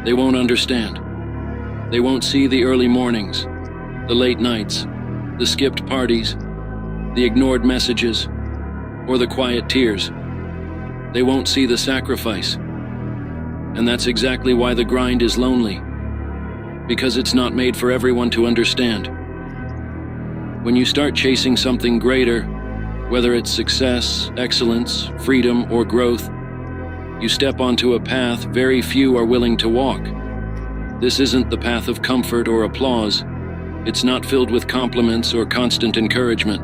They won't understand. They won't see the early mornings, the late nights, the skipped parties, the ignored messages, or the quiet tears. They won't see the sacrifice. And that's exactly why the grind is lonely, because it's not made for everyone to understand. When you start chasing something greater, whether it's success, excellence, freedom, or growth, you step onto a path very few are willing to walk. This isn't the path of comfort or applause. It's not filled with compliments or constant encouragement.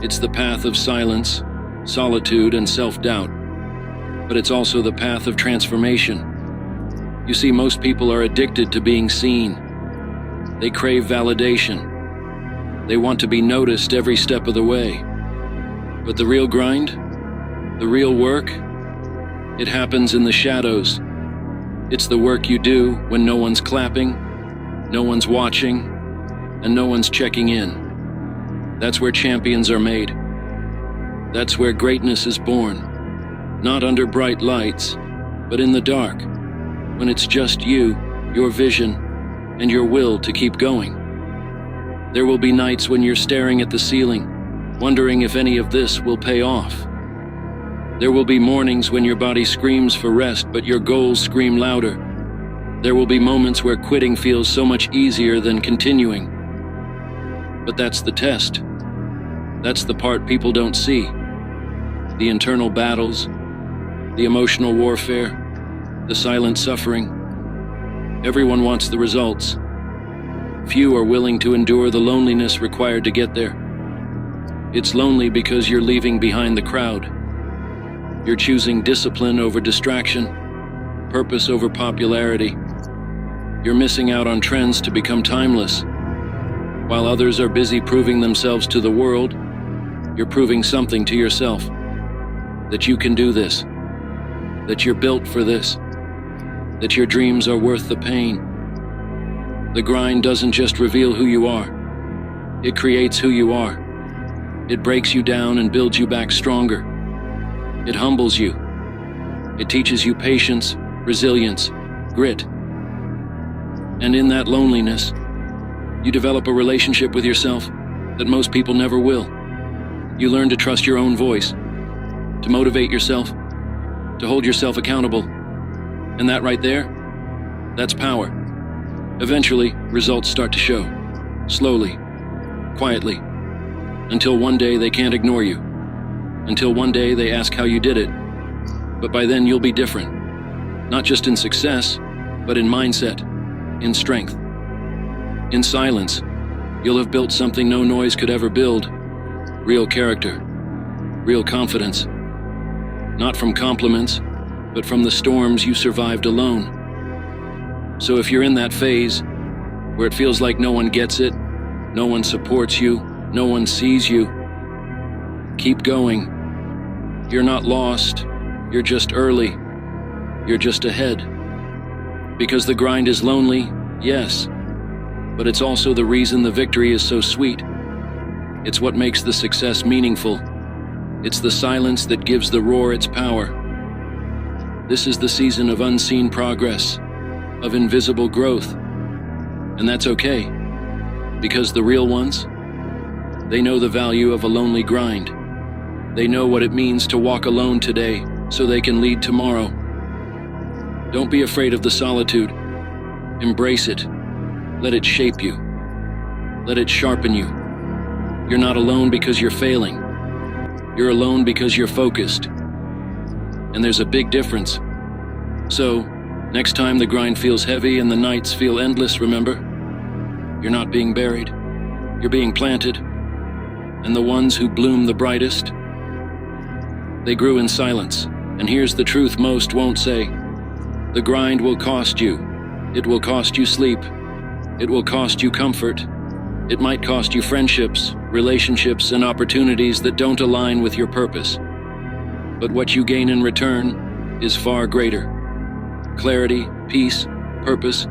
It's the path of silence, solitude, and self-doubt. But it's also the path of transformation. You see, most people are addicted to being seen. They crave validation. They want to be noticed every step of the way. But the real grind, the real work, it happens in the shadows. It's the work you do when no one's clapping, no one's watching, and no one's checking in. That's where champions are made. That's where greatness is born. Not under bright lights, but in the dark, when it's just you, your vision, and your will to keep going. There will be nights when you're staring at the ceiling, wondering if any of this will pay off. There will be mornings when your body screams for rest, but your goals scream louder. There will be moments where quitting feels so much easier than continuing. But that's the test. That's the part people don't see. The internal battles, the emotional warfare, the silent suffering. Everyone wants the results. Few are willing to endure the loneliness required to get there. It's lonely because you're leaving behind the crowd. You're choosing discipline over distraction, purpose over popularity. You're missing out on trends to become timeless. While others are busy proving themselves to the world, you're proving something to yourself. That you can do this. That you're built for this. That your dreams are worth the pain. The grind doesn't just reveal who you are. It creates who you are. It breaks you down and builds you back stronger. It humbles you. It teaches you patience, resilience, grit. And in that loneliness, you develop a relationship with yourself that most people never will. You learn to trust your own voice, to motivate yourself, to hold yourself accountable. And that right there, that's power. Eventually, results start to show, slowly, quietly, until one day they can't ignore you, until one day they ask how you did it. But by then you'll be different, not just in success, but in mindset, in strength. In silence, you'll have built something no noise could ever build, real character, real confidence, not from compliments, but from the storms you survived alone. So if you're in that phase where it feels like no one gets it, no one supports you, no one sees you, keep going. You're not lost, you're just early, you're just ahead. Because the grind is lonely, yes, but it's also the reason the victory is so sweet. It's what makes the success meaningful. It's the silence that gives the roar its power. This is the season of unseen progress, of invisible growth. And that's okay, because the real ones, they know the value of a lonely grind. They know what it means to walk alone today so they can lead tomorrow. Don't be afraid of the solitude. Embrace it. Let it shape you. Let it sharpen you. You're not alone because you're failing. You're alone because you're focused. And there's a big difference. So, next time the grind feels heavy and the nights feel endless, remember, you're not being buried. You're being planted. And the ones who bloom the brightest, they grew in silence. And here's the truth most won't say. The grind will cost you. It will cost you sleep. It will cost you comfort. It might cost you friendships, relationships, and opportunities that don't align with your purpose. But what you gain in return is far greater. Clarity, peace, purpose,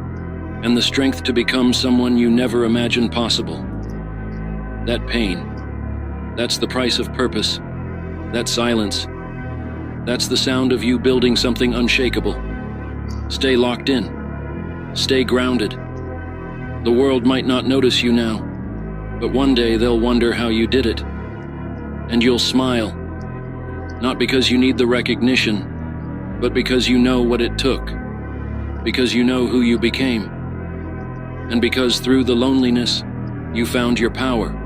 and the strength to become someone you never imagined possible. That pain, that's the price of purpose. That silence, that's the sound of you building something unshakable. Stay locked in. Stay grounded. The world might not notice you now, but one day they'll wonder how you did it. And you'll smile, not because you need the recognition, but because you know what it took, because you know who you became, and because through the loneliness, you found your power.